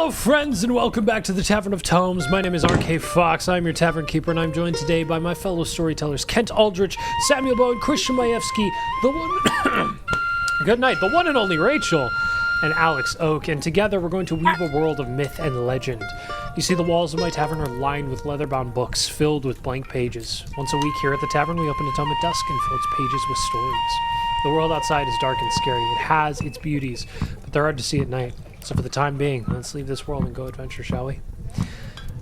Hello, friends, and welcome back to the Tavern of Tomes. My name is RK Fox. I'm your tavern keeper, and I'm joined today by my fellow storytellers, Kent Aldrich, Samuel Bowen, Christian Majewski, the one... Good night, the one and only Rachel, and Alex Oak. And together, we're going to weave a world of myth and legend. You see, the walls of my tavern are lined with leather-bound books filled with blank pages. Once a week here at the tavern, we open a tome at dusk and fill its pages with stories. The world outside is dark and scary. It has its beauties, but they're hard to see at night. So for the time being, let's leave this world and go adventure, shall we?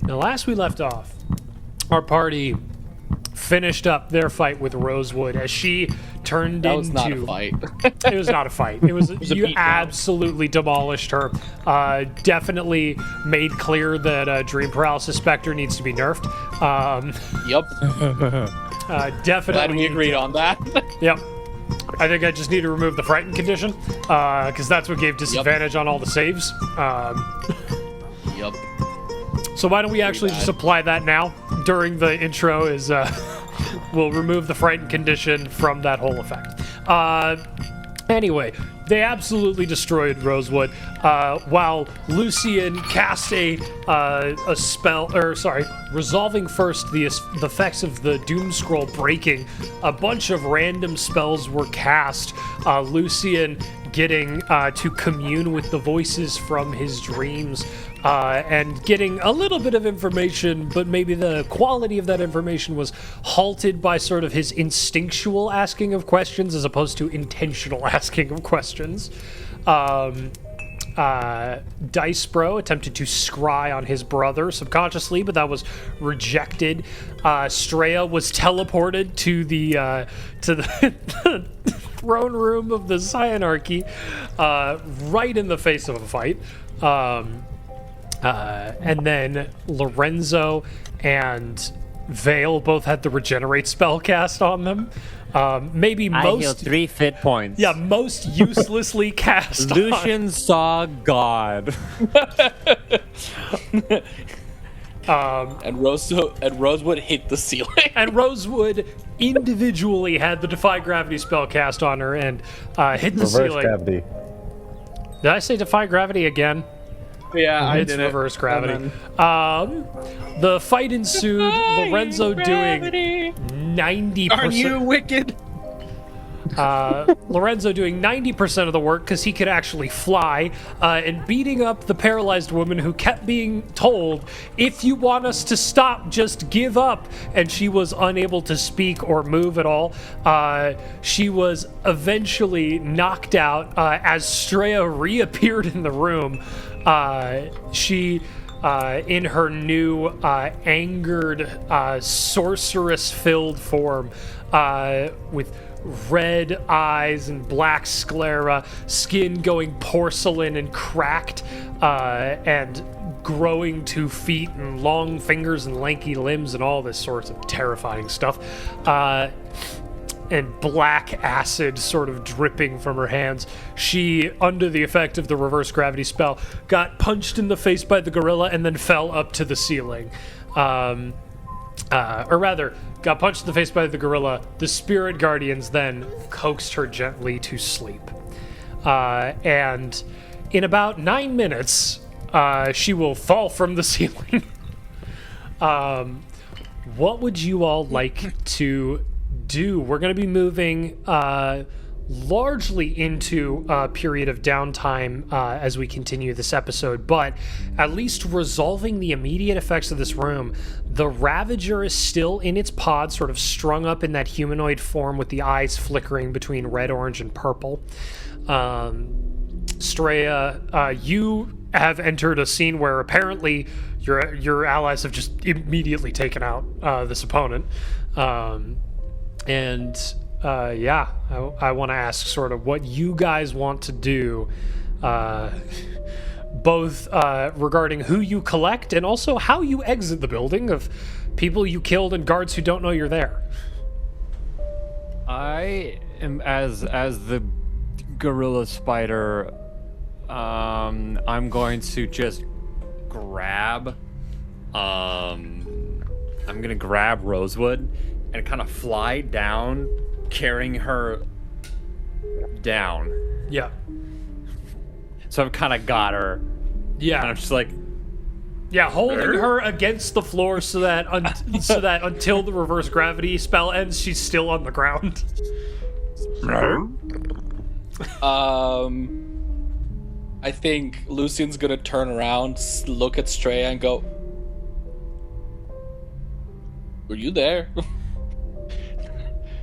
Now, last we left off, our party finished up their fight with Rosewood as she turned into... That was not a fight. It was not a fight. It was you absolutely demolished her. Definitely made clear that Dream Paralysis Spectre needs to be nerfed. Yep. Definitely. Glad we agreed on that. Yep. I think I just need to remove the frightened condition, because that's what gave disadvantage on all the saves. Yep. So why don't we actually just apply that now during the intro is we'll remove the frightened condition from that whole effect. Anyway, they absolutely destroyed Rosewood, while Lucian cast a spell, resolving first the effects of the Doom Scroll breaking. A bunch of random spells were cast, Lucian getting to commune with the voices from his dreams, and getting a little bit of information, but maybe the quality of that information was halted by sort of his instinctual asking of questions as opposed to intentional asking of questions. Dice Bro attempted to scry on his brother subconsciously, but that was rejected. Straya was teleported to the throne room of the Cyanarchy, right in the face of a fight. And then Lorenzo and Vale both had the regenerate spell cast on them. Maybe I most... healed 3 fit points. Yeah, most uselessly cast Lucian saw God. And Rosewood hit the ceiling. And Rosewood individually had the Defy Gravity spell cast on her and hit the ceiling. Reverse gravity. Did I say Defy Gravity again? Yeah, I It's did reverse it. gravity. The fight ensued. Lorenzo doing 90%. Are you wicked? Lorenzo doing 90% of the work because he could actually fly, and beating up the paralyzed woman who kept being told, if you want us to stop, just give up. And she was unable to speak or move at all. She was eventually knocked out as Straya reappeared in the room. She, in her new angered, sorceress-filled form, with red eyes and black sclera, skin going porcelain and cracked, and growing 2 feet and long fingers and lanky limbs and all this sorts of terrifying stuff. And black acid sort of dripping from her hands. She, under the effect of the reverse gravity spell, got punched in the face by the gorilla and then fell up to the ceiling. Or rather, got punched in the face by the gorilla. The spirit guardians then coaxed her gently to sleep. And in about 9 minutes, she will fall from the ceiling. What would you all like to do? We're going to be moving largely into a period of downtime as we continue this episode, but at least resolving the immediate effects of this room. The Ravager is still in its pod, sort of strung up in that humanoid form with the eyes flickering between red, orange, and purple. Straya, you have entered a scene where apparently your allies have just immediately taken out this opponent. I want to ask sort of what you guys want to do, both regarding who you collect and also how you exit the building of people you killed and guards who don't know you're there. I am as the gorilla spider. I'm going to just grab. I'm gonna grab Rosewood and kind of fly down, carrying her down. Yeah. So I've kind of got her Yeah. And I'm just like, Yeah, holding her against the floor so that until the reverse gravity spell ends, she's still on the ground. I think Lucian's gonna turn around, look at Straya, and go, "Were you there?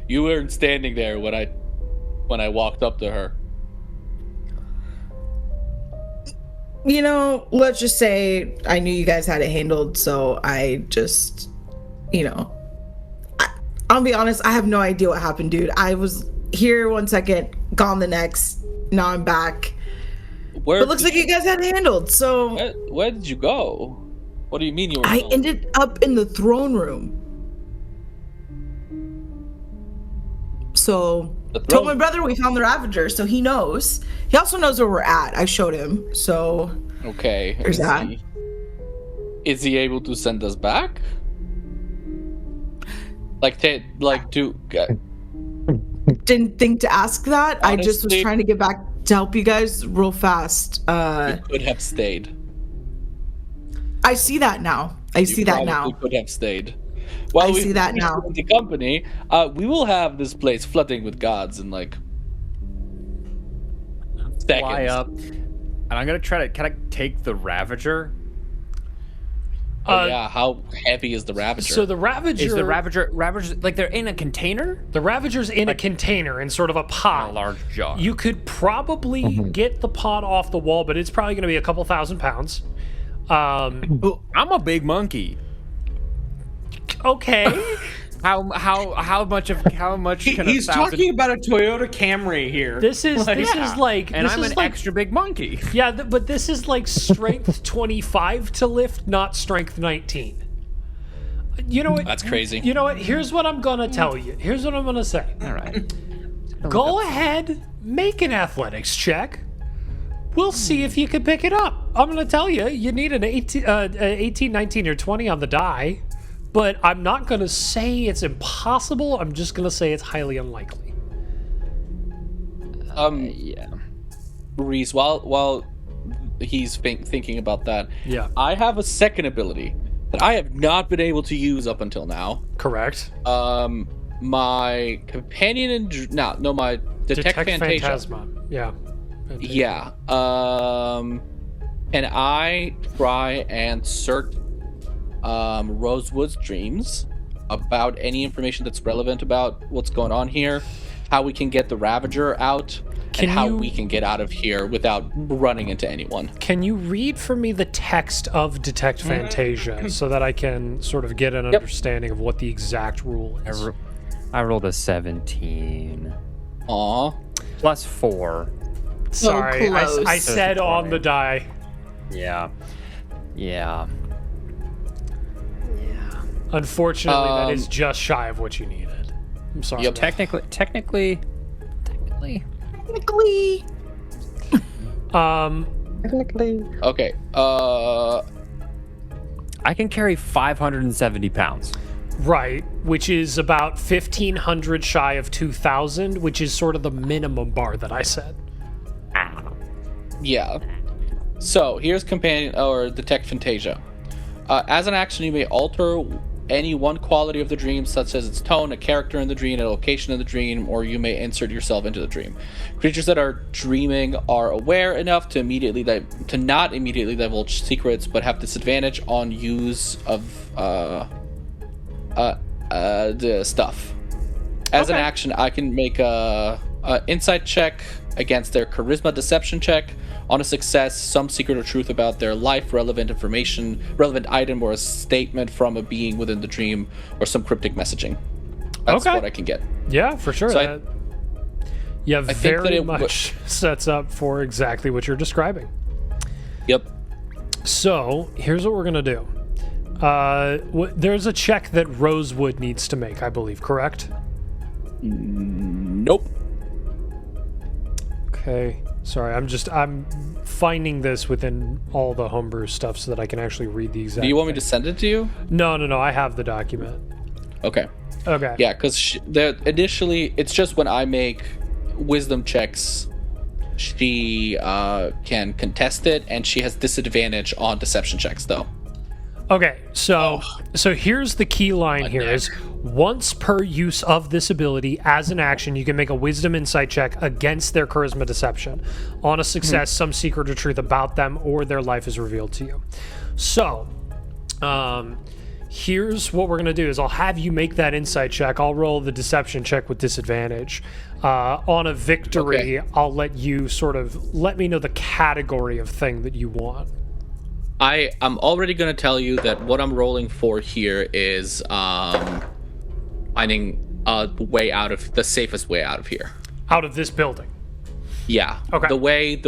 You weren't standing there when I walked up to her." You know, let's just say I knew you guys had it handled, so I just, I'll be honest, I have no idea what happened, dude. I was here 1 second, gone the next, now I'm back. But it looks like you guys had it handled, so... Where did you go? What do you mean you were I gone? ended up in the throne room. So, told my brother we found the Ravager, so he knows. He also knows where we're at. I showed him, so... Okay. There's that. Is he able to send us back? Didn't think to ask that. I just was Honestly- trying to get back to help you guys real fast. You could have stayed. I see that now. I see that now. You could have stayed. Well, I see that now. The company, we will have this place flooding with gods in like seconds. fly up, and I'm gonna try to. Can I take the Ravager? Oh, yeah, how heavy is the Ravager? So the Ravager Is the Ravager like they're in a container? The Ravager's in a container, in sort of a pod. A large jar. You could probably get the pod off the wall, but it's probably going to be a couple thousand pounds. I'm a big monkey. Okay. How much can He's a thousand... talking about a Toyota Camry here. This is like, and this I'm is an like, extra big monkey. yeah, but this is like strength 25 to lift, not strength 19. You know what? That's crazy. You know what? Here's what I'm gonna tell you. Here's what I'm gonna say. All right. Go ahead, make an athletics check. We'll see if you can pick it up. I'm gonna tell you, you need an 18, 19, or 20 on the die. But I'm not going to say it's impossible. I'm just going to say it's highly unlikely. Yeah. Reese, while he's thinking about that, Yeah. I have a second ability that I have not been able to use up until now. Correct. My companion and my detect Fantasia. Phantasma. Yeah. Yeah. And I try and search Rosewood's dreams about any information that's relevant about what's going on here, how we can get the Ravager out, and how we can get out of here without running into anyone. Can you read for me the text of Detect Fantasia so that I can sort of get an understanding of what the exact rule is? I rolled a 17. Aw. Plus 4. Sorry, close. I said on the die. Yeah. Yeah. Unfortunately, that is just shy of what you needed. I'm sorry. Yep. Technically. Technically. Okay. I can carry 570 pounds. Right, which is about 1,500 shy of 2,000, which is sort of the minimum bar that I said. Yeah. So here's companion or detect Fantasia. As an action, you may alter any one quality of the dream, such as its tone, a character in the dream, a location in the dream, or you may insert yourself into the dream. Creatures that are dreaming are aware enough to not immediately divulge secrets, but have disadvantage on use of the stuff. As an action, I can make a insight check against their charisma deception check. On a success, some secret or truth about their life, relevant item, or a statement from a being within the dream, or some cryptic messaging. That's what I can get. Yeah, for sure. So yeah, think that very it much sets up for exactly what you're describing. Yep. So, here's what we're going to do. There's a check that Rosewood needs to make, I believe, correct? Nope. Okay. Sorry, I'm finding this within all the homebrew stuff so that I can actually read the exact Do you want me thing. to send it to you? No, I have the document. Okay. Okay. Yeah, because initially, it's just when I make wisdom checks, She can contest it, and she has disadvantage on deception checks, though. Okay, so here's the key line here is once per use of this ability as an action, you can make a wisdom insight check against their charisma deception. On a success, some secret or truth about them or their life is revealed to you. So, here's what we're going to do is I'll have you make that insight check. I'll roll the deception check with disadvantage. On a victory, okay. I'll let you let me know the category of thing that you want. I'm already going to tell you that what I'm rolling for here is finding a way out of the safest way out of here. Out of this building. Yeah. Okay. The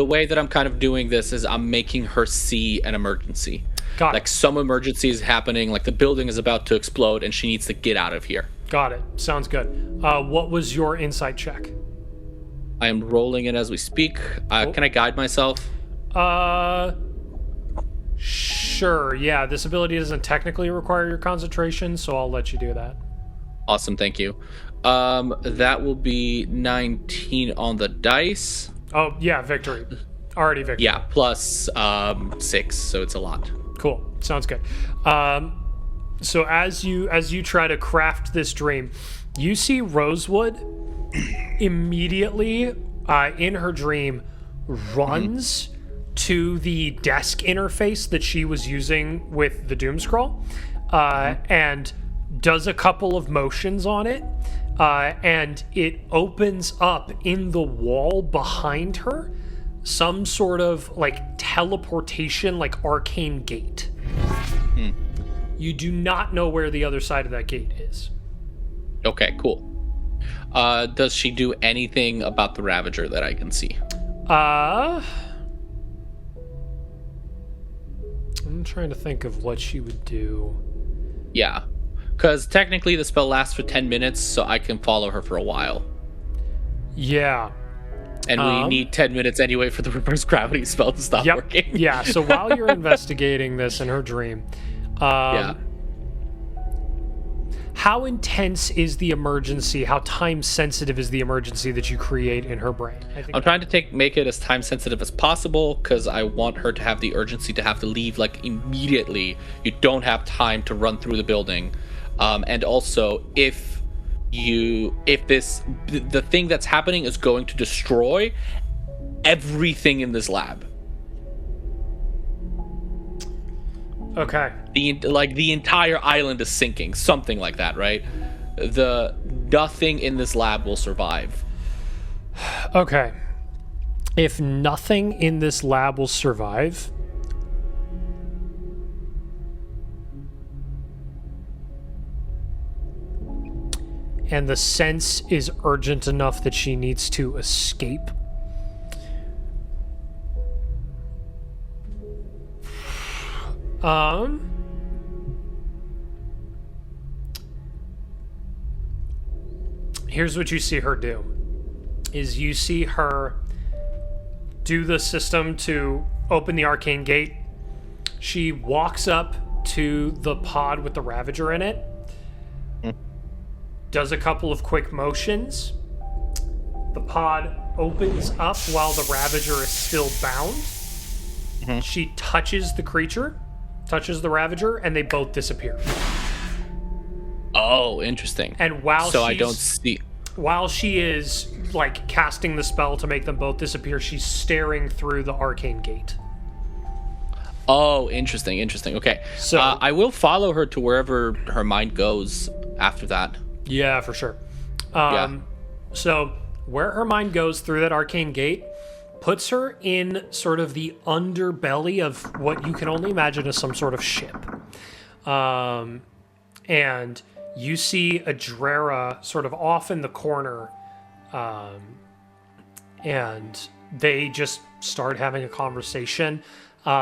way that I'm kind of doing this is I'm making her see an emergency. Got it. Like some emergency is happening, like the building is about to explode and she needs to get out of here. Got it. Sounds good. What was your insight check? I am rolling it as we speak. Can I guide myself? Sure, yeah. This ability doesn't technically require your concentration, so I'll let you do that. Awesome, thank you. That will be 19 on the dice. Oh, yeah, victory. Already victory. Yeah, plus 6, so it's a lot. Cool, sounds good. So as you try to craft this dream, you see Rosewood immediately in her dream runs to the desk interface that she was using with the doom scroll, and does a couple of motions on it, and it opens up in the wall behind her some sort of like teleportation, like arcane gate. You do not know where the other side of that gate is. Okay, cool. Does she do anything about the Ravager that I can see? I'm trying to think of what she would do. Yeah, because technically the spell lasts for 10 minutes, so I can follow her for a while. Yeah. And we need 10 minutes anyway for the reverse gravity spell to stop working. Yeah, so while you're investigating this in her dream, how intense is the emergency? How time sensitive is the emergency that you create in her brain? I'm trying to make it as time sensitive as possible because I want her to have the urgency to have to leave like immediately. You don't have time to run through the building, and also if the thing that's happening is going to destroy everything in this lab. Okay. The entire island is sinking, something like that, right? Nothing in this lab will survive. Okay. If nothing in this lab will survive, and the sense is urgent enough that she needs to escape, here's what you see her do. Is you see her do the system to open the arcane gate. She walks up to the pod with the Ravager in it, does a couple of quick motions. The pod opens up while the Ravager is still bound. She touches the creature, touches the Ravager, and they both disappear. Oh, interesting. And while she is like casting the spell to make them both disappear, she's staring through the arcane gate. Oh, interesting. Okay. So I will follow her to wherever her mind goes after that. Yeah, for sure. So where her mind goes through that arcane gate puts her in sort of the underbelly of what you can only imagine as some sort of ship. And you see Adrera sort of off in the corner, and they just start having a conversation.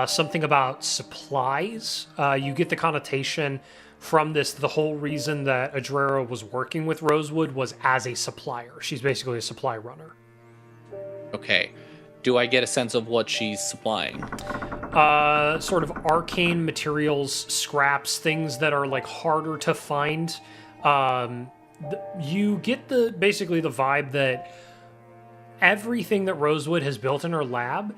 Something about supplies. You get the connotation from this, the whole reason that Adrera was working with Rosewood was as a supplier. She's basically a supply runner. Okay. Do I get a sense of what she's supplying? Sort of arcane materials, scraps, things that are like harder to find. You get basically the vibe that everything that Rosewood has built in her lab,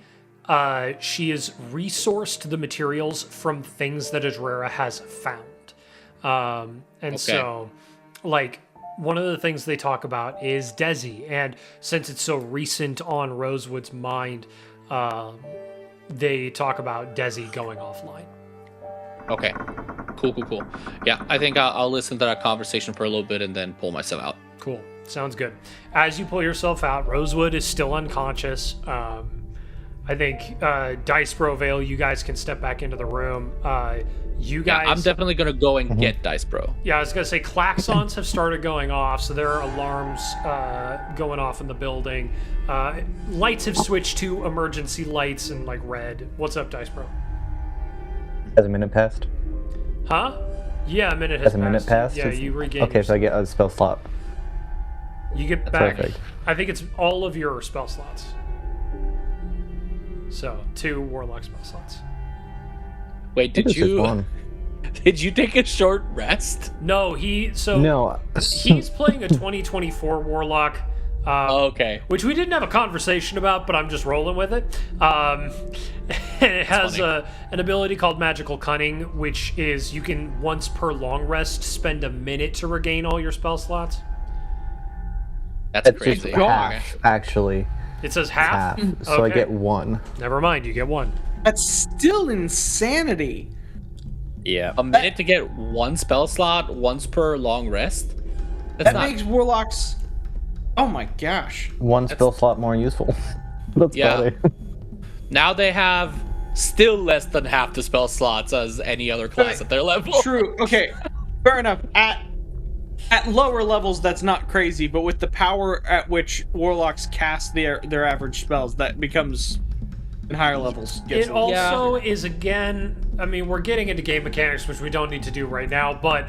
she has resourced the materials from things that Adrera has found. So, like, one of the things they talk about is Desi, and since it's so recent on Rosewood's mind, they talk about Desi going offline. Okay. Cool. Yeah, I think I'll listen to that conversation for a little bit and then pull myself out. Cool. Sounds good. As you pull yourself out, Rosewood is still unconscious. I think Dice Bro Vale, you guys can step back into the room. You guys... Yeah, I'm definitely going to go and get Dice Bro. Yeah, I was going to say klaxons have started going off, so there are alarms going off in the building. Lights have switched to emergency lights and, like, red. What's up, Dice Bro? Has a minute passed? Huh? Yeah, a minute has Has a minute passed? Yeah, you regain. Okay, so I get a spell slot. You get back. Perfect. I think it's all of your spell slots. So 2 warlock spell slots. Wait, did you take a short rest? No, he's playing a 2024 warlock. Okay. Which we didn't have a conversation about, but I'm just rolling with it. And it has an ability called Magical Cunning, which is you can once per long rest spend a minute to regain all your spell slots. That's It's crazy. just half, actually. It says half? So I Okay. get 1. Never mind, you get 1. That's still insanity. Yeah. A minute to get 1 spell slot once per long rest? That makes warlocks. Oh my gosh. 1 spell slot more useful. That's better. Now they have still less than half the spell slots as any other class at their level. True. Okay. Fair enough. At lower levels, that's not crazy, but with the power at which warlocks cast their average spells, that becomes in higher levels. It also is, again, I mean, we're getting into game mechanics, which we don't need to do right now, but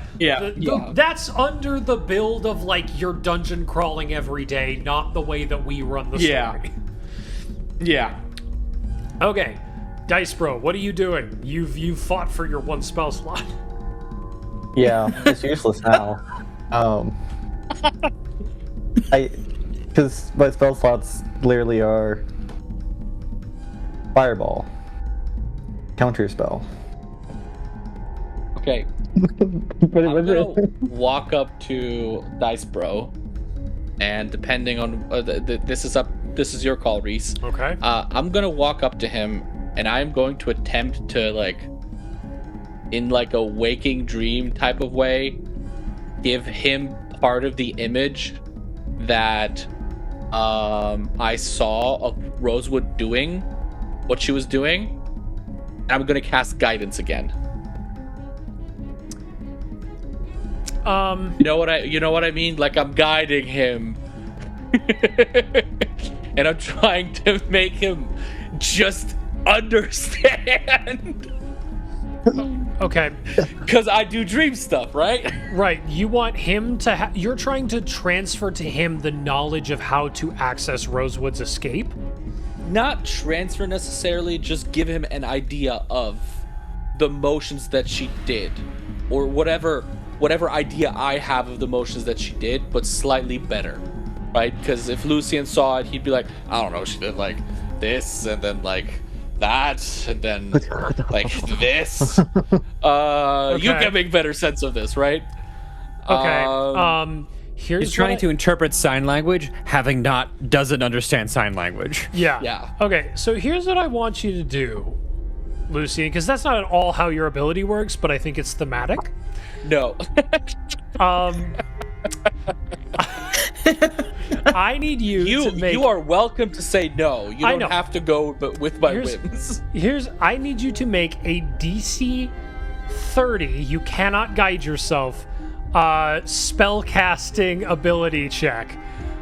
that's under the build of, like, you're dungeon crawling every day, not the way that we run the story. Yeah. Okay, Dice Bro, what are you doing? You've fought for your 1 spell slot. Yeah, it's useless now. Because my spell slots literally are Fireball, Counter Spell. Okay. I'm gonna walk up to Dice Bro, and depending on this is your call, Reese. Okay. I'm gonna walk up to him, and I'm going to attempt to, like, in like a waking dream type of way, give him part of the image that I saw of Rosewood doing what she was doing. I'm gonna cast guidance again. You know what I mean? Like, I'm guiding him. And I'm trying to make him just understand. Okay. Because I do dream stuff, right? Right. You want him to you're trying to transfer to him the knowledge of how to access Rosewood's escape? Not transfer necessarily, just give him an idea of the motions that she did. Or whatever idea I have of the motions that she did, but slightly better. Right? Because if Lucian saw it, he'd be like, I don't know, she did like this, and then like that, and then like this. You can make better sense of this, right? Okay. He's trying to interpret sign language, doesn't understand sign language. Yeah. Okay, so here's what I want you to do, Lucian, because that's not at all how your ability works, but I think it's thematic. No. I need you to make... You are welcome to say no. You don't have to go with my whims. I need you to make a DC 30. You cannot guide yourself. Spellcasting ability check.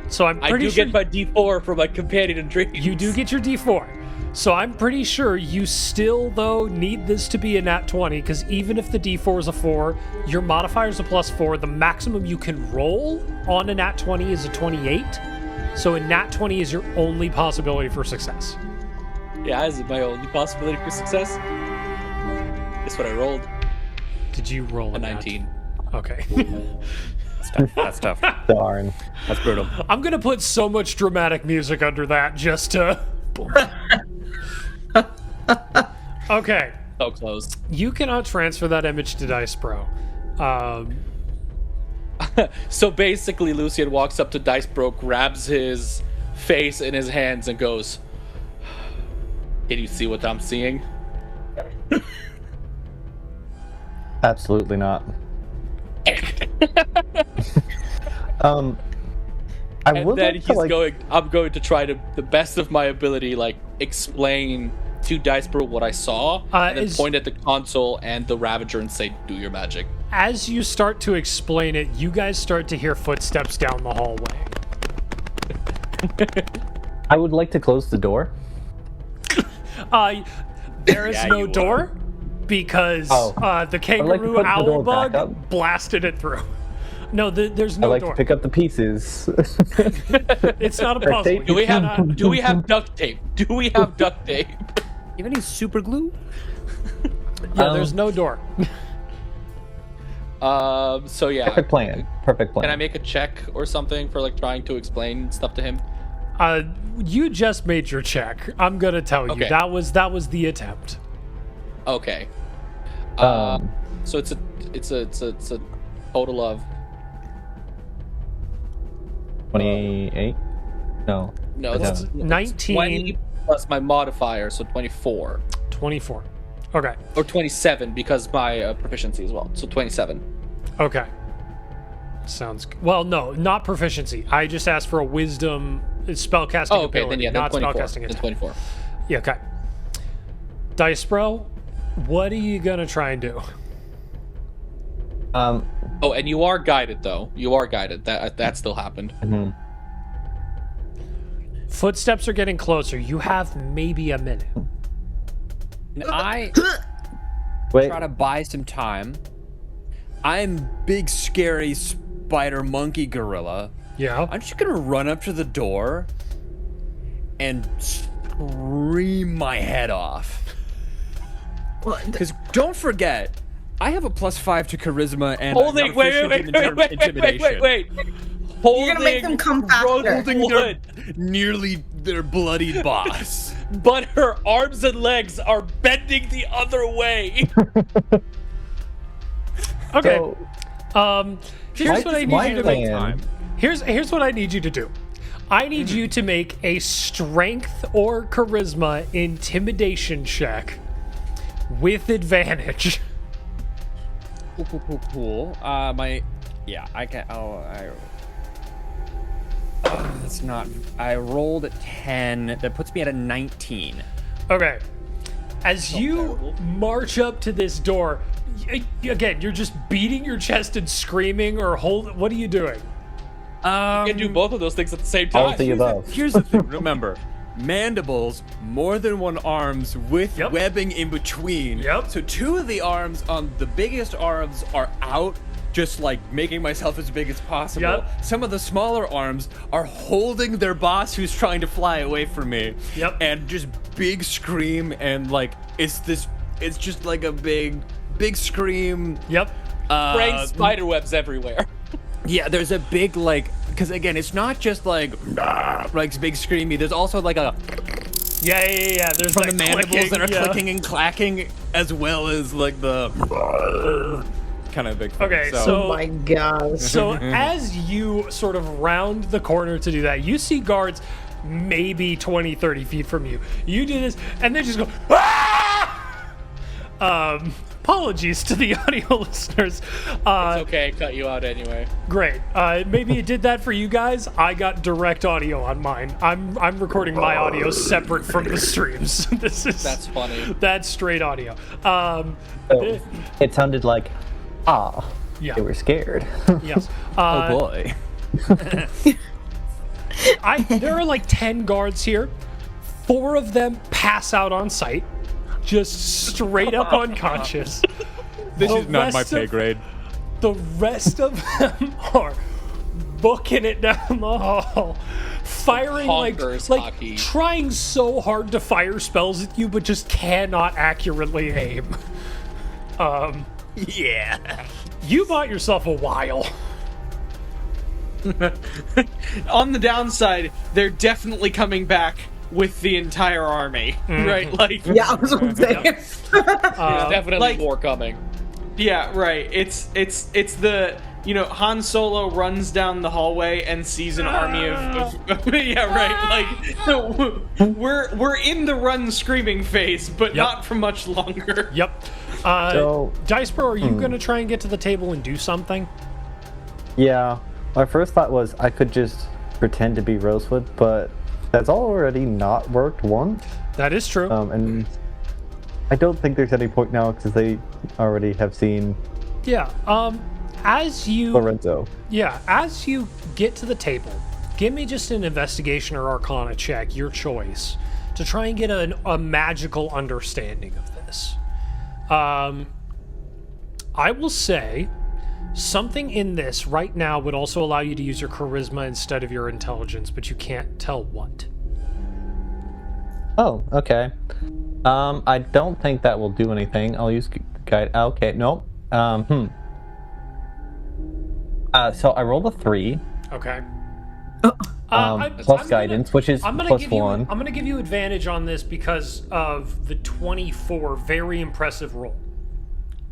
So I'm pretty sure... I do get my D4 for my companion in dreams. You do get your D4. So I'm pretty sure you still, though, need this to be a nat 20, because even if the D4 is a 4, your modifier is a +4. The maximum you can roll on a nat 20 is a 28. So a nat 20 is your only possibility for success. Yeah, is it my only possibility for success? That's what I rolled. Did you roll a 19? Okay. That's tough. Darn. That's brutal. I'm gonna put so much dramatic music under that just to. Okay. So close. You cannot transfer that image to Dice Pro. So basically, Lucian walks up to Dice Bro, grabs his face in his hands, and goes, "Can you see what I'm seeing?" Absolutely not. I And would then like to, like, I'm going to try to, the best of my ability, like, explain to Dice Bro what I saw, and then point at the console and the Ravager and say, "Do your magic." As you start to explain it, you guys start to hear footsteps down the hallway. I would like to close the door. There is Yeah, no you door because Oh. the like to kangaroo put the owl door back bug up. blasted it through. No, there's I no like door. to pick up the pieces. It's not a puzzle. tape. Do we have cannot- do we have duct tape? Do we have duct tape? You have any super glue? Yeah, there's no door. So yeah. Perfect plan. Perfect plan. Can I make a check or something for like trying to explain stuff to him? You just made your check. I'm gonna tell you Okay. that was the attempt. Okay. So it's a total of 28? No. no, Yeah. it's 19, 20 plus my modifier, so 24 24. Okay. or 27 because my proficiency as well. So 27. Okay. Sounds good. Well, no, not proficiency. I just asked for a wisdom spellcasting Oh, okay. ability, Then yeah, then not 24. spellcasting Then attack. 24. Yeah, okay. Dice Bro, what are you gonna try and do? Oh, and you are guided though. You are guided. That still happened. Mhm. Footsteps are getting closer. You have maybe a minute. And I Wait. try to buy some time. I'm big, scary spider monkey gorilla. Yeah. I'm just gonna run up to the door and scream my head off. Because don't forget, I have a +5 to charisma and I'm Holding, proficient in intimidation. wait. You're gonna make them come faster. Holding their nearly their bloodied boss. But her arms and legs are bending the other way. Okay. So, Here's what I need you to make. plan. Here's what I need you to do. I need you to make a strength or charisma intimidation check with advantage. Cool. I can. That's not. I rolled a 10. That puts me at a 19. Okay. As you march up to this door, again, you're just beating your chest and screaming or what are you doing? You can do both of those things at the same all time. of the above. Here's the thing. Remember, mandibles, more than one arms with Yep. webbing in between. Yep. So 2 of the arms on the biggest arms are out, just like making myself as big as possible. Yep. Some of the smaller arms are holding their boss who's trying to fly away from me. Yep. And just big scream and like it's just like a big scream. Yep. Spraying spider webs everywhere. Yeah, there's a big like, because again, it's not just like big screamy. There's also like a Yeah. There's from like the mandibles clicking, that are yeah. clicking and clacking, as well as like the kind of big thing. Okay, Oh so my gosh. So as you sort of round the corner to do that, you see guards maybe 20, 30 feet from you. You do this, and they just go, ah! Apologies to the audio listeners. It's okay, I cut you out anyway. Great. Maybe it did that for you guys. I got direct audio on mine. I'm recording my audio separate from the streams. That's funny. That's straight audio. So, it sounded like, Yeah. they were scared. Yes. Oh boy. There are like 10 guards here. 4 of them pass out on sight, just straight up unconscious. This The is not my rest pay of- grade. The rest of them are booking it down the hall, firing Honkers like hockey. trying so hard to fire spells at you, but just cannot accurately aim. Yeah. You bought yourself a while. On the downside, they're definitely coming back with the entire army, right? Like, Yeah, I was gonna say. There's definitely like- more coming. yeah, right. It's the, you know, Han Solo runs down the hallway and sees an army of yeah, right. Like, we're in the run screaming phase, but not for much longer. Yep. So- Dice Bro, are you gonna try and get to the table and do something? Yeah. My first thought was I could just pretend to be Rosewood, but that's already not worked once. That is true. And I don't think there's any point now because they already have seen Yeah. As you Lorenzo. as you get to the table, give me just an investigation or arcana check, your choice, to try and get a magical understanding of this. I will say something in this right now would also allow you to use your charisma instead of your intelligence, but you can't tell what. Oh, okay. I don't think that will do anything. I'll use guide. Okay, nope. So I rolled a 3. Okay. Plus guidance, which is I'm gonna plus give 1. I'm going to give you advantage on this because of the 24 very impressive roll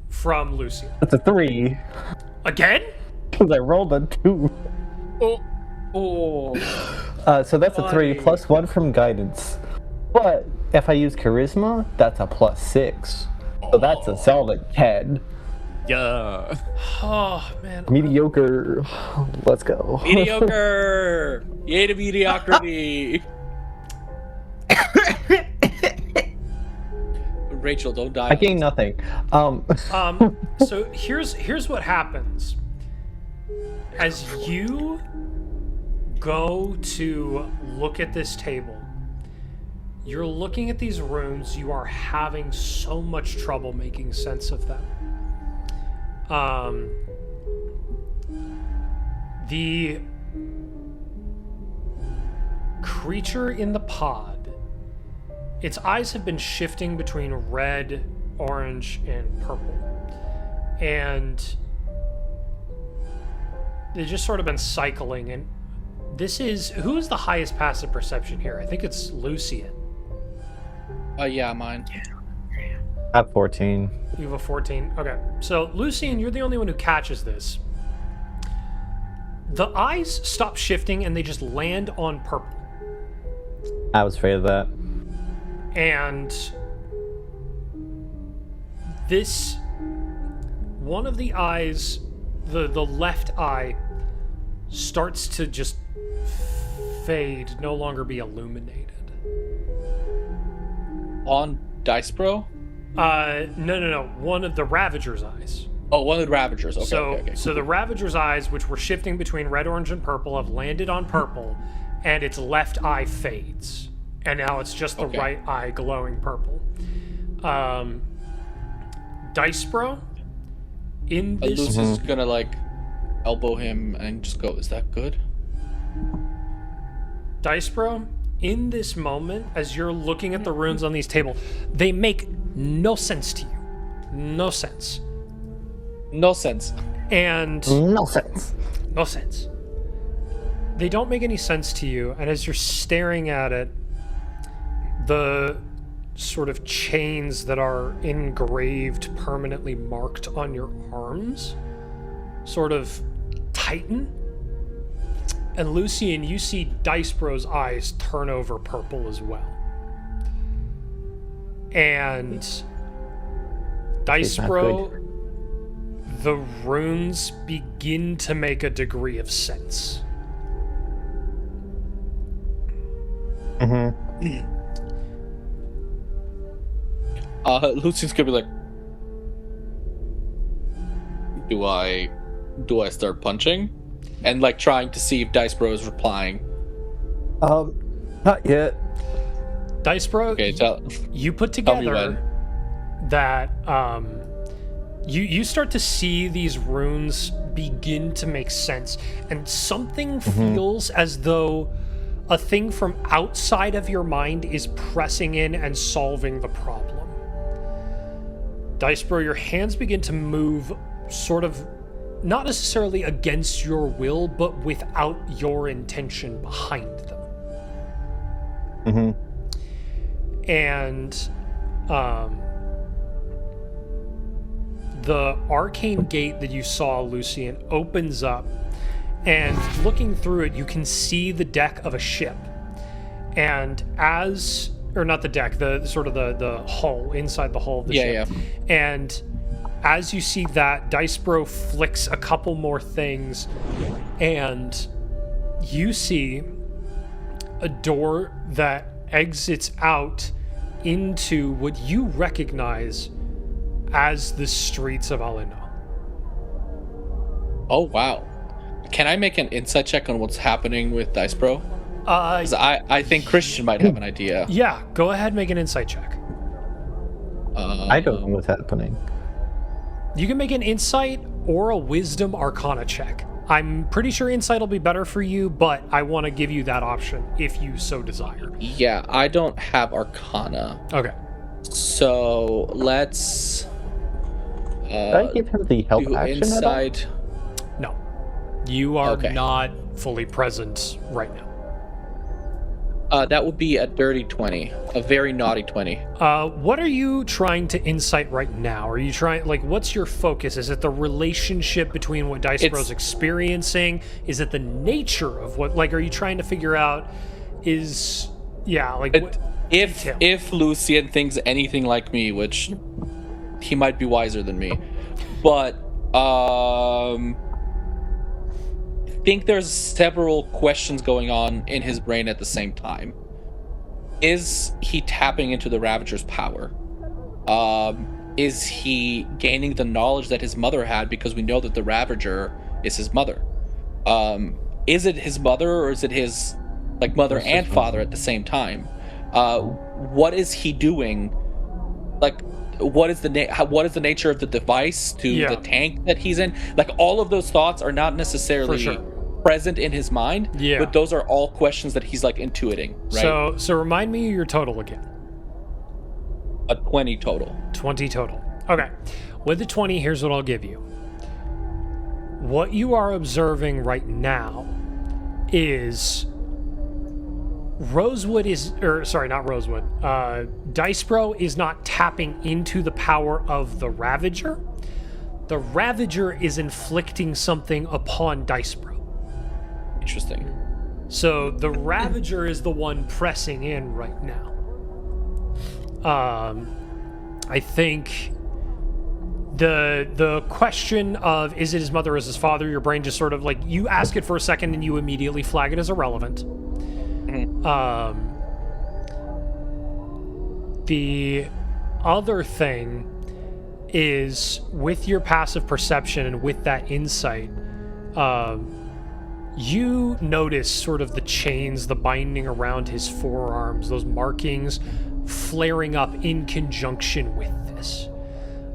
from Lucian. It's a 3 Again? because I rolled a 2. Oh. So that's a 3 Buddy. plus 1 from guidance. But if I use charisma, that's a plus 6. So that's a solid 10. Yeah. Oh, man. Mediocre. Let's go. Mediocre! Yay to mediocrity! Rachel, don't die. I gain nothing. So here's what happens. As you go to look at this table, you're looking at these runes, you are having so much trouble making sense of them. The creature in the pod, its eyes have been shifting between red, orange, and purple. And they've just sort of been cycling. And this is, who is the highest passive perception here? I think it's Lucian. Yeah, mine. I have 14. You have a 14. Okay. So, Lucian, you're the only one who catches this. The eyes stop shifting and they just land on purple. I was afraid of that. And this, one of the eyes, the left eye, starts to just fade, no longer be illuminated. On Dice Bro? No. One of the Ravager's eyes. Oh, one of the Ravagers. Okay, So, okay. so the Ravager's eyes, which were shifting between red, orange, and purple, have landed on purple, and its left eye fades, and now it's just the Okay. right eye glowing purple. Dice Bro, in this, Lucy's gonna, like, elbow him and just go, is that good? Dice Bro, in this moment, as you're looking at the runes on these tables, they make no sense to you. No sense. No sense. And No sense. no sense. They don't make any sense to you, and as you're staring at it, the sort of chains that are engraved, permanently marked on your arms, sort of tighten. And Lucian, you see Dice Bro's eyes turn over purple as well. And Dice not Bro, the runes begin to make a degree of sense. Lucy's gonna be like, do I start punching? And, like, trying to see if Dice Bro is replying. Not yet. Dice Bro, Okay, you put tell me together that you start to see these runes begin to make sense, and something feels as though a thing from outside of your mind is pressing in and solving the problem. Dice Bro, your hands begin to move sort of not necessarily against your will, but without your intention behind them. And the arcane gate that you saw, Lucian, opens up, and looking through it, you can see the deck of a ship. And or not the deck, the sort of the hull, inside the hull of the ship. And as you see that, Dice Bro flicks a couple more things, and you see a door that exits out into what you recognize as the streets of Alino. Oh, wow. Can I make an insight check on what's happening with Dice Bro? 'Cause I think Christian might have an idea. Yeah, go ahead and make an insight check. I don't know what's happening. You can make an insight or a wisdom arcana check. I'm pretty sure insight will be better for you, but I want to give you that option if you so desire. Yeah, I don't have arcana. Okay. So let's Did I give him the help do action at all? insight. No. You are Okay. not fully present right now. That would be a dirty 20, a very naughty 20. What are you trying to insight right now? Are you trying, like, what's your focus? Is it the relationship between what Dice Bro's experiencing? Is it the nature of what, like, are you trying to figure out If Lucian thinks anything like me, which he might be wiser than me, but I think there's several questions going on in his brain at the same time. Is he tapping into the Ravager's power? Is he gaining the knowledge that his mother had, because we know that the Ravager is his mother? Is it his mother, or is it his mother and father at the same time? What is he doing? Like, what is the nature of the device to the tank that he's in? Like, all of those thoughts are not necessarily present in his mind, but those are all questions that he's intuiting, right? So remind me your total again. A 20 total. 20 total. Okay. With the 20, here's what I'll give you. What you are observing right now is Dice Bro is not tapping into the power of the Ravager. The Ravager is inflicting something upon Dice Bro. Interesting. So the Ravager is the one pressing in right now. I think the question of is it his mother or is his father, your brain just sort of you ask it for a second and you immediately flag it as irrelevant. The other thing is, with your passive perception and with that insight, you notice sort of the chains, the binding around his forearms, those markings flaring up in conjunction with this.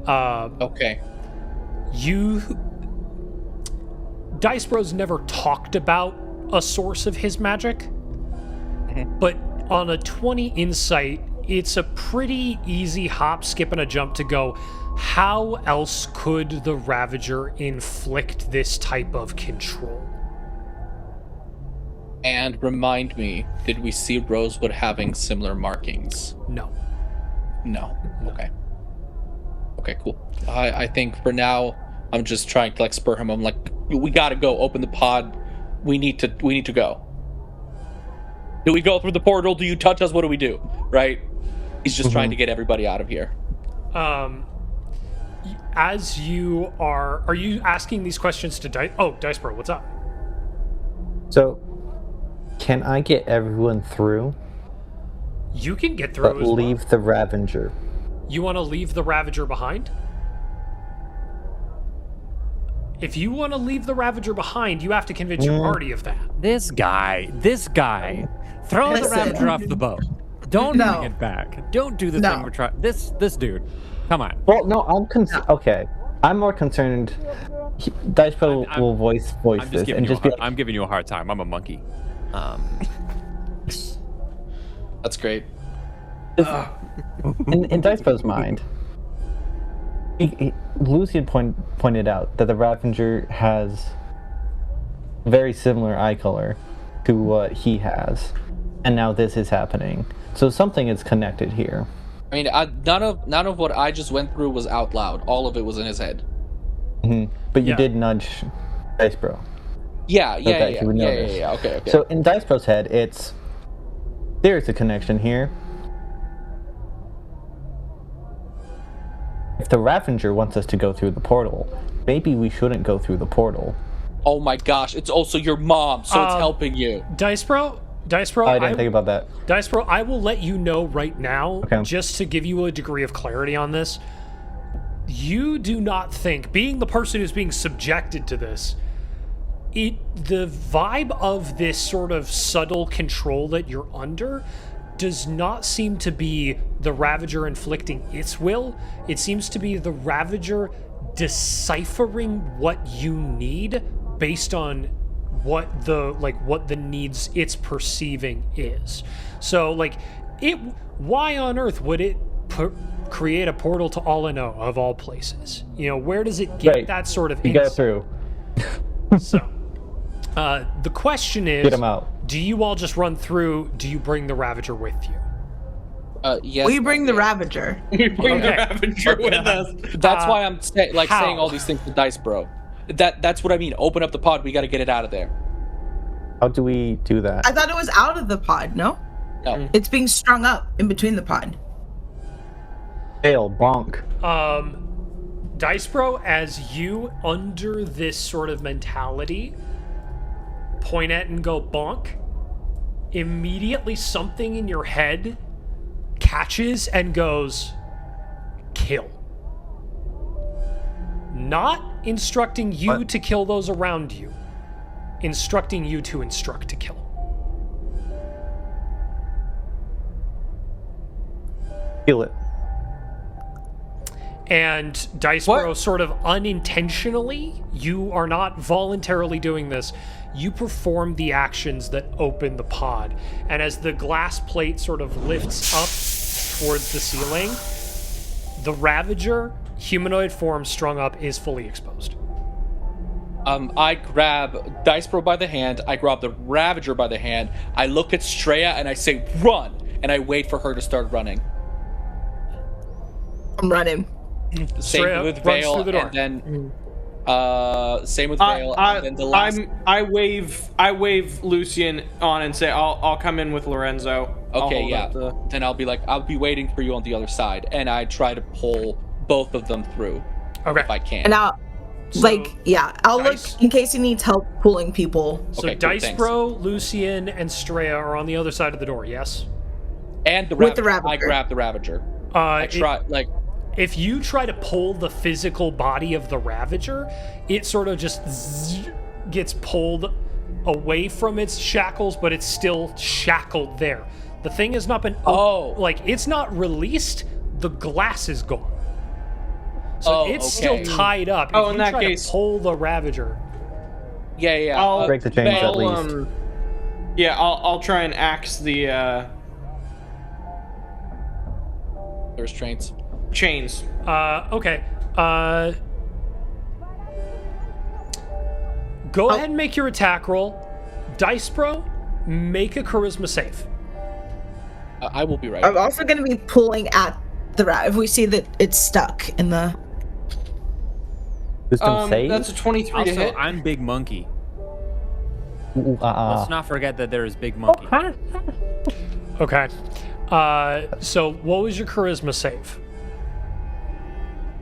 Okay. Dice Bro's never talked about a source of his magic, but on a 20 insight, it's a pretty easy hop, skip, and a jump to go, how else could the Ravager inflict this type of control? And remind me, did we see Rosewood having similar markings? No. Okay. Okay, cool. I think for now, I'm just trying to spur him. I'm like, we gotta go open the pod. We need to go. Do we go through the portal? Do you touch us? What do we do? Right? He's just trying to get everybody out of here. As you are you asking these questions to Dice Bro, what's up? So, can I get everyone through? You can get through But as leave well. the Ravager. You want to leave the Ravager behind? If you want to leave the Ravager behind, you have to convince your party of that. This guy. Throw the Ravager off the boat. Don't bring it back. Don't do the thing we're trying. This dude. Come on. Well, no, okay. I'm more concerned. Dice Bro will voice this and just be like, I'm giving you a hard time. I'm a monkey. That's great. in Dice Bro's mind, Lucian pointed out that the Ravager has very similar eye color to what he has, and now this is happening. So something is connected here. I mean, none of what I just went through was out loud. All of it was in his head. But you Yeah. did nudge Dice Bro. Yeah. Okay. So in Dice Bro's head, there's a connection here. If the Ravager wants us to go through the portal, maybe we shouldn't go through the portal. Oh my gosh, it's also your mom, so it's helping you. Dice Bro, I didn't think about that. Dice Bro, I will let you know right now, Okay. just to give you a degree of clarity on this. You do not think, being the person who's being subjected to this, the vibe of this sort of subtle control that you're under does not seem to be the Ravager inflicting its will. It seems to be the Ravager deciphering what you need based on what the needs it's perceiving is. So why on earth would it create a portal to All-I-Know of all places? Where does it get Right. that sort of You got insight? through. So the question is, Get him out. do you all just run through? Do you bring the Ravager with you? Yes. We bring the Ravager. We bring the Okay. Ravager with us. That's why I'm how? saying all these things to Dice Bro. That's what I mean. Open up the pod. We got to get it out of there. How do we do that? I thought it was out of the pod, no? No. It's being strung up in between the pod. Fail, bonk. Dice Bro, as you under this sort of mentality point at and go bonk, immediately something in your head catches and goes kill. Not instructing you What? to kill those around you, instructing you to instruct to kill. Feel it. And Dice Bro, sort of unintentionally, you are not voluntarily doing this, you perform the actions that open the pod. And as the glass plate sort of lifts up towards the ceiling, the Ravager, humanoid form strung up, is fully exposed. I grab Dice Bro by the hand. I grab the Ravager by the hand. I look at Straya and I say, run! And I wait for her to start running. I'm running. Same Straya with runs Vale, through the door. and then same with Vale, and then the last. I wave Lucian on and say I'll come in with Lorenzo. I'll Okay, hold yeah. up the- Then I'll be waiting for you on the other side, and I try to pull both of them through Okay. if I can. And I'll, I'll Dice- look in case he needs help pulling people. So Okay, cool, Dice thanks. Bro, Lucian, and Straya are on the other side of the door, yes? And the With the Ravager. I Ravager. grab the Ravager. I try If you try to pull the physical body of the Ravager, it sort of just gets pulled away from its shackles, but it's still shackled there. The thing has not been it's not released. The glass is gone, so it's still tied up. If Oh, in you that try case- to pull the Ravager. Yeah. I'll Break the chains at I'll, least. I'll try and axe the There's trains. chains. Okay. Go ahead and make your attack roll. Dice Bro, make a charisma save. I will be right. I'm also going to be pulling at the rat if we see that it's stuck in the. Wisdom save? That's a 23 to Also, hit. I'm Big Monkey. Ooh, Let's not forget that there is Big Monkey. Okay. So what was your charisma save?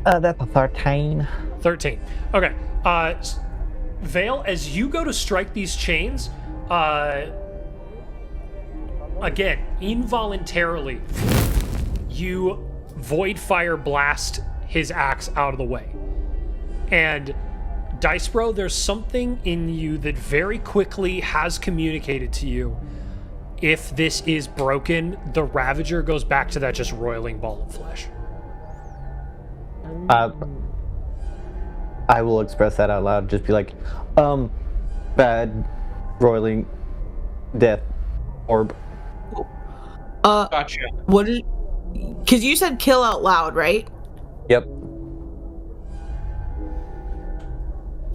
That's a 13. 13. Okay. Vale, as you go to strike these chains, again, involuntarily, you void fire blast his axe out of the way. And Dice Bro, there's something in you that very quickly has communicated to you. If this is broken, the Ravager goes back to that just roiling ball of flesh. I will express that out loud. Just be like, bad, roiling, death, orb. Gotcha. What is. Because you said kill out loud, right? Yep.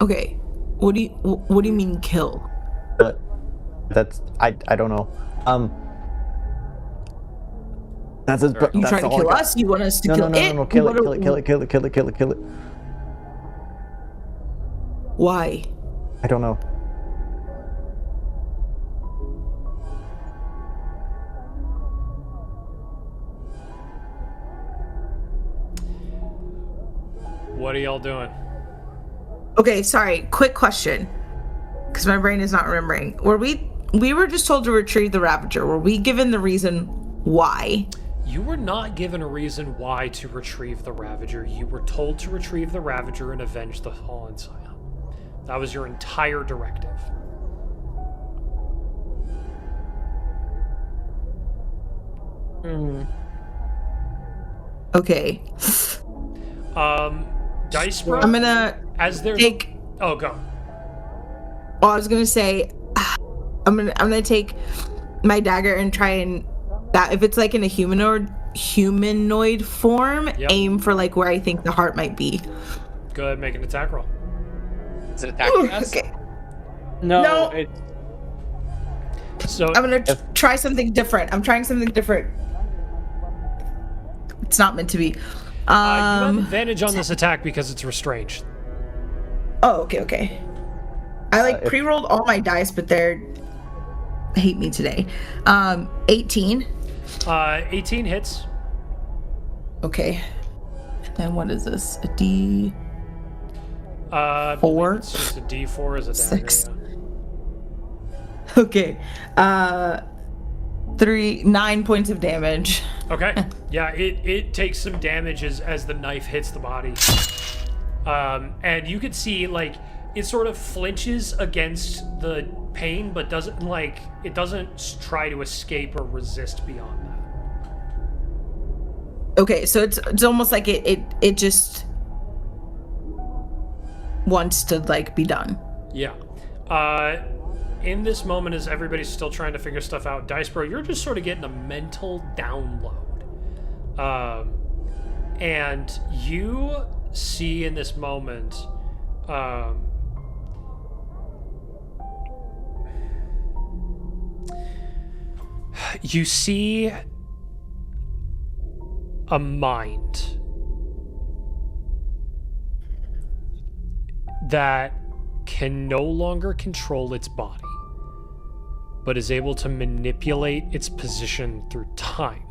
Okay. What do you mean kill? But that's I don't know. That's You that's trying to all I kill got. us? You want us to No, kill no, no, it? no, no! Kill What it! do- Kill it! Kill it! Kill it! Kill it! Kill it! Kill it! Why? I don't know. What are y'all doing? Okay, sorry. Quick question, because my brain is not remembering. We were just told to retrieve the Ravager. Were we given the reason why? You were not given a reason why to retrieve the Ravager. You were told to retrieve the Ravager and avenge the fallen Scion. That was your entire directive. Okay. Dice Bro, I'm gonna as there's take. oh, go. Well, I was gonna say, I'm gonna take my dagger and try and that if it's like in a humanoid form, Yep. aim for like where I think the heart might be. Go ahead and make an attack roll. Is it attacking us? Okay. No, No. So I'm gonna try something different. I'm trying something different. It's not meant to be. you have advantage on this attack because it's restrained. Oh, okay. I like if- pre-rolled all my dice, but they're hate me today. 18. 18 hits. Okay. And then what is this? A D. I believe Four. It's just a D4 as a dagger. Six. Yeah. Okay. 9 points of damage. Okay. Yeah, it takes some damage as the knife hits the body. And you could see, like, it sort of flinches against the pain, but doesn't try to escape or resist beyond that. Okay, so it's almost like it just wants to like be done. Yeah. In this moment, as everybody's still trying to figure stuff out, Dice Bro, you're just sort of getting a mental download. And you see in this moment, you see a mind that can no longer control its body, but is able to manipulate its position through time.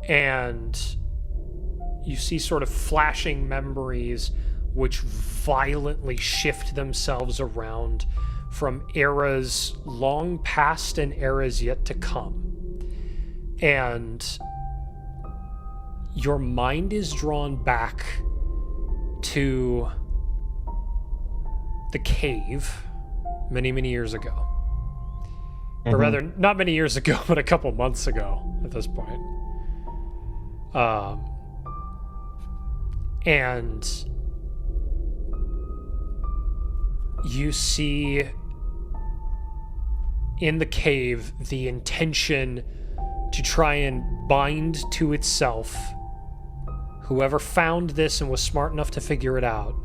And you see sort of flashing memories which violently shift themselves around from eras long past and eras yet to come. And your mind is drawn back to the cave many, many years ago. Or rather, not many years ago, but a couple months ago at this point. And you see in the cave the intention to try and bind to itself whoever found this and was smart enough to figure it out,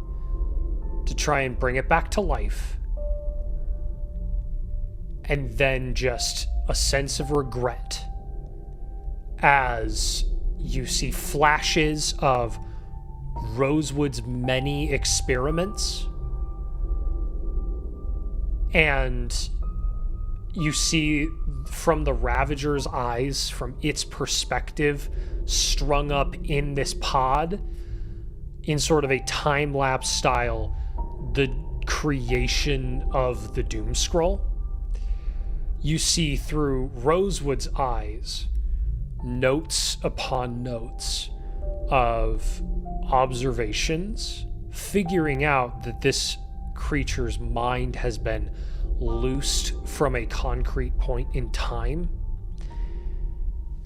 to try and bring it back to life. And then just a sense of regret as you see flashes of Rosewood's many experiments. And you see from the Ravager's eyes, from its perspective, strung up in this pod, in sort of a time-lapse style, the creation of the Doom Scroll. You see through Rosewood's eyes notes upon notes of observations, figuring out that this creature's mind has been loosed from a concrete point in time,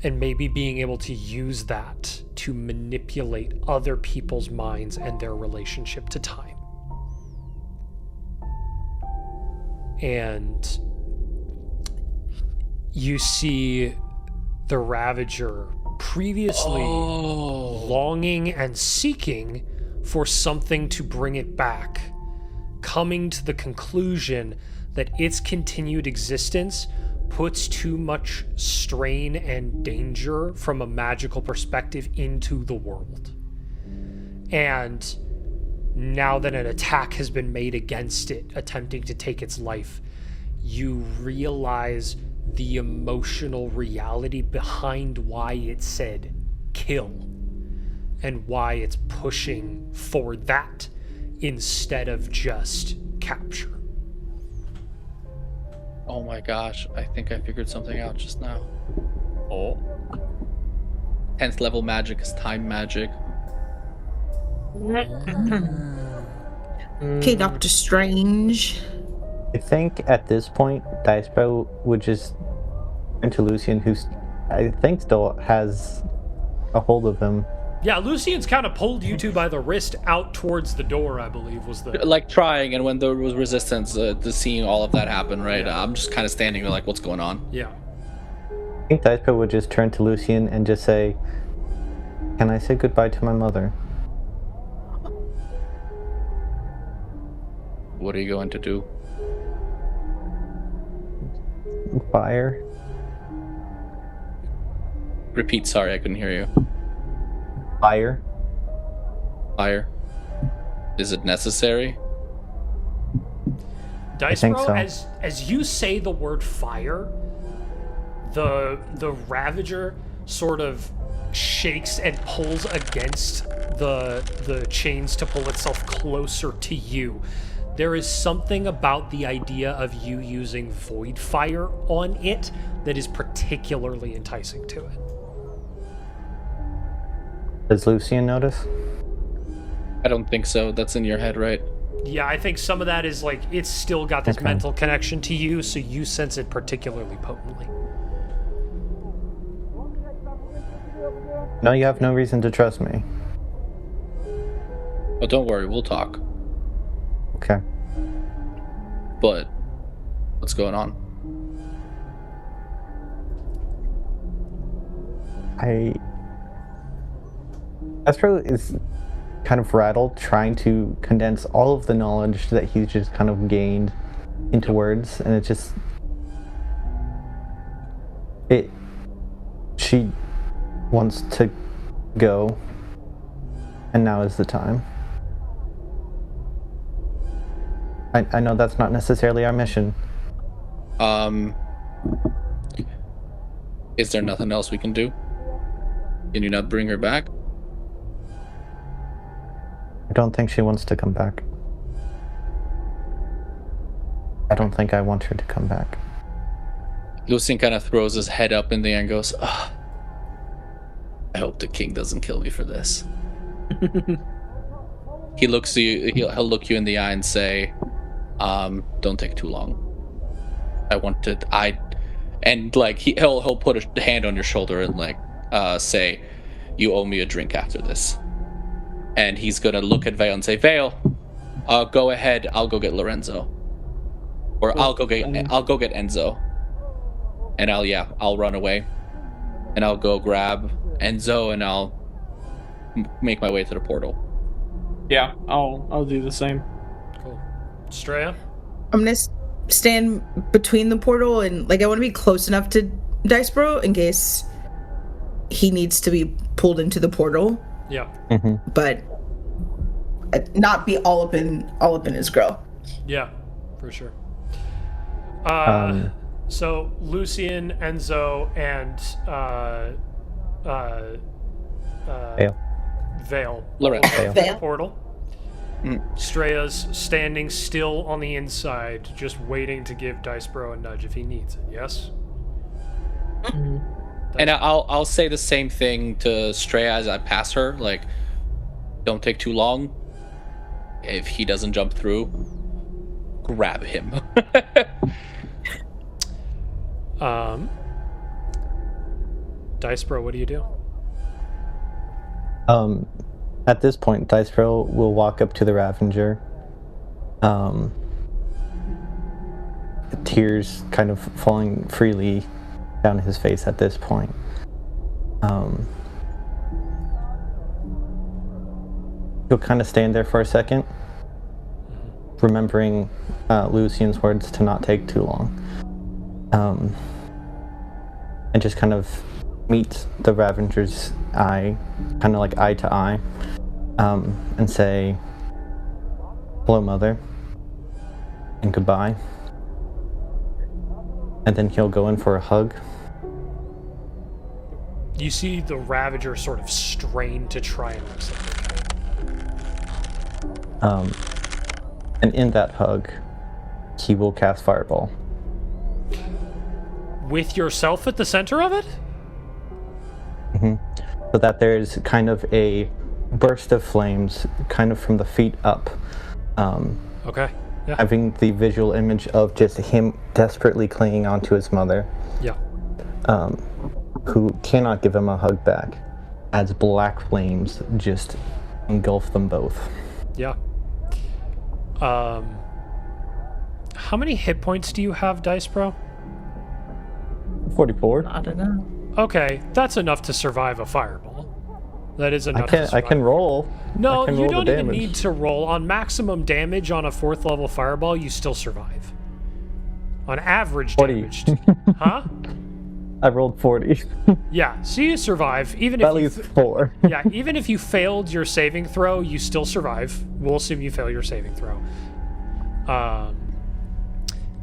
and maybe being able to use that to manipulate other people's minds and their relationship to time. And you see the Ravager previously longing and seeking for something to bring it back, coming to the conclusion that its continued existence puts too much strain and danger from a magical perspective into the world. And now that an attack has been made against it, attempting to take its life, you realize the emotional reality behind why it said kill, and why it's pushing for that instead of just capture. Oh my gosh, I think I figured something out just now. Oh. 10th level magic is time magic. Okay, Doctor Strange. I think at this point, Dicebro would just turn to Lucian, who I think still has a hold of him. Yeah, Lucian's kind of pulled you two by the wrist out towards the door, I believe, was the... Like trying, and when there was resistance to seeing all of that happen, right? I'm just kind of standing there like, what's going on? Yeah. I think Dicebro would just turn to Lucian and just say, "Can I say goodbye to my mother?" What are you going to do? Fire. Repeat, sorry, I couldn't hear you. Fire. Fire. Is it necessary? Dice think Bro, so. as you say the word fire, the Ravager sort of shakes and pulls against the chains to pull itself closer to you. There is something about the idea of you using void fire on it that is particularly enticing to it. Does Lucian notice? I don't think so. That's in your head, right? Yeah, I think some of that is like it's still got this Okay. mental connection to you, so you sense it particularly potently. No, you have no reason to trust me. Oh, don't worry, we'll talk. Okay. But what's going on? Astro is kind of rattled, trying to condense all of the knowledge that he's just kind of gained into words, and she wants to go, and now is the time. I know that's not necessarily our mission. Is there nothing else we can do? Can you not bring her back? I don't think she wants to come back. I don't think I want her to come back. Lucian kind of throws his head up in the air and goes, "Ugh. I hope the king doesn't kill me for this." He looks to you. He'll look you in the eye and say, "Don't take too long. And like he'll put a hand on your shoulder and like say, you owe me a drink after this." And he's gonna look at Vale and say, "Vale, go ahead. I'll go get Lorenzo, or I'll go get Enzo, and I'll run away, and I'll go grab Enzo, and I'll make my way to the portal." Yeah, I'll do the same. Cool. Straya? I'm gonna stand between the portal and like I want to be close enough to Dicebro in case he needs to be pulled into the portal, Yeah. but not be all up in his grill. Yeah, for sure. So Lucian, Enzo, and Vale. Lorenzo. Vale. Portal. Straya's standing still on the inside, just waiting to give Dicebro a nudge if he needs it. Yes. And I'll say the same thing to Straya as I pass her. Like, don't take too long. If he doesn't jump through, grab him. Dicebro, what do you do? At this point, Dicebro will walk up to the Ravager. Tears kind of falling freely down his face at this point. He'll kind of stand there for a second, remembering Lucian's words to not take too long. And just kind of meet the Ravenger's eye, kind of like eye to eye, and say, "Hello, Mother," and goodbye. And then he'll go in for a hug. You see the Ravager sort of strain to try and reciprocate. And in that hug, he will cast Fireball. With yourself at the center of it? So that there's kind of a burst of flames, kind of from the feet up. Okay. Yeah. Having the visual image of just him desperately clinging onto his mother, Yeah. who cannot give him a hug back, as black flames just engulf them both. Yeah. How many hit points do you have, Dice Bro? 44. I don't know. Okay, that's enough to survive a fireball. That is enough to I survive. can roll. No, I can you roll don't the even damage. need to roll. On maximum damage on a 4th level fireball, you still survive. On average 40. damage. Huh? I rolled 40. Yeah, so you survive. Even if At you least 4. yeah, even if you failed your saving throw, you still survive. We'll assume you fail your saving throw.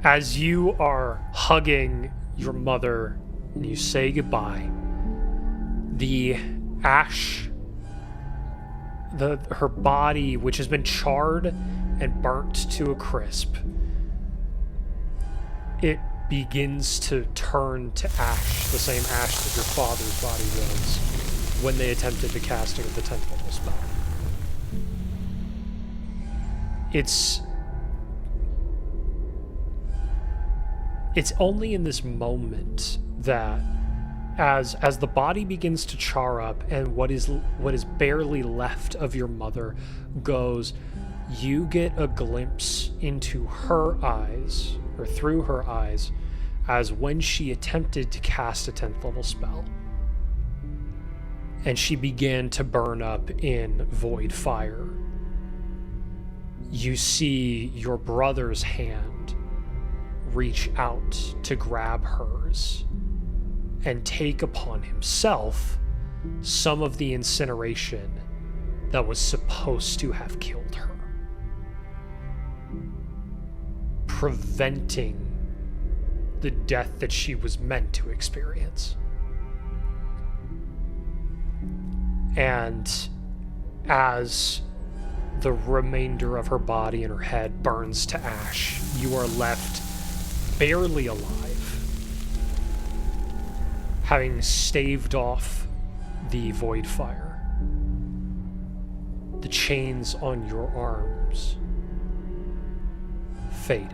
As you are hugging your mother and you say goodbye, the ash, her body, which has been charred and burnt to a crisp, it begins to turn to ash, the same ash that your father's body was when they attempted the casting of the 10th level spell. It's only in this moment that as the body begins to char up and what is barely left of your mother goes, you get a glimpse into her eyes, or through her eyes, as when she attempted to cast a 10th level spell. And she began to burn up in void fire. You see your brother's hand reach out to grab hers and take upon himself some of the incineration that was supposed to have killed her, preventing the death that she was meant to experience. And as the remainder of her body and her head burns to ash, you are left barely alive, having staved off the void fire. The chains on your arms faded,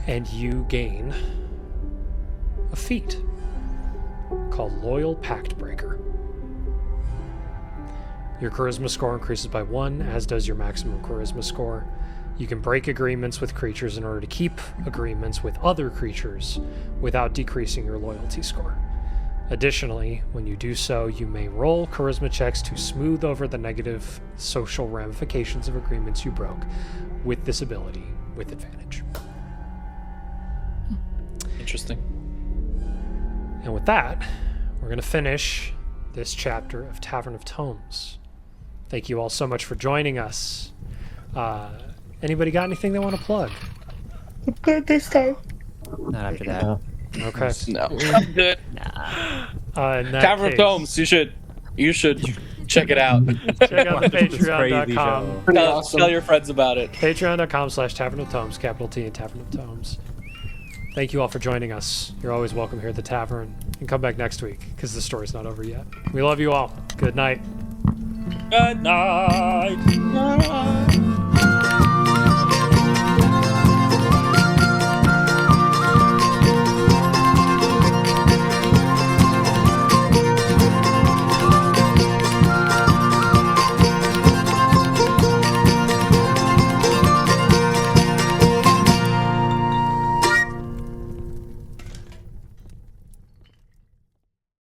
and you gain a feat called Loyal Pact Breaker. Your charisma score increases by 1, as does your maximum charisma score. You can break agreements with creatures in order to keep agreements with other creatures without decreasing your loyalty score. Additionally, when you do so, you may roll charisma checks to smooth over the negative social ramifications of agreements you broke with this ability with advantage. Interesting. And with that, we're going to finish this chapter of Tavern of Tomes. Thank you all so much for joining us. Anybody got anything they want to plug? Good this time. Not after that. Okay. No, I'm good. In that Tavern of case, Tomes. You should check it out. check out the This crazy patreon.com. show. Tell your friends about it. Patreon.com/Tavern of Tomes, capital T and Tavern of Tomes. Thank you all for joining us. You're always welcome here at the tavern. And come back next week, because the story's not over yet. We love you all. Good night. Good night.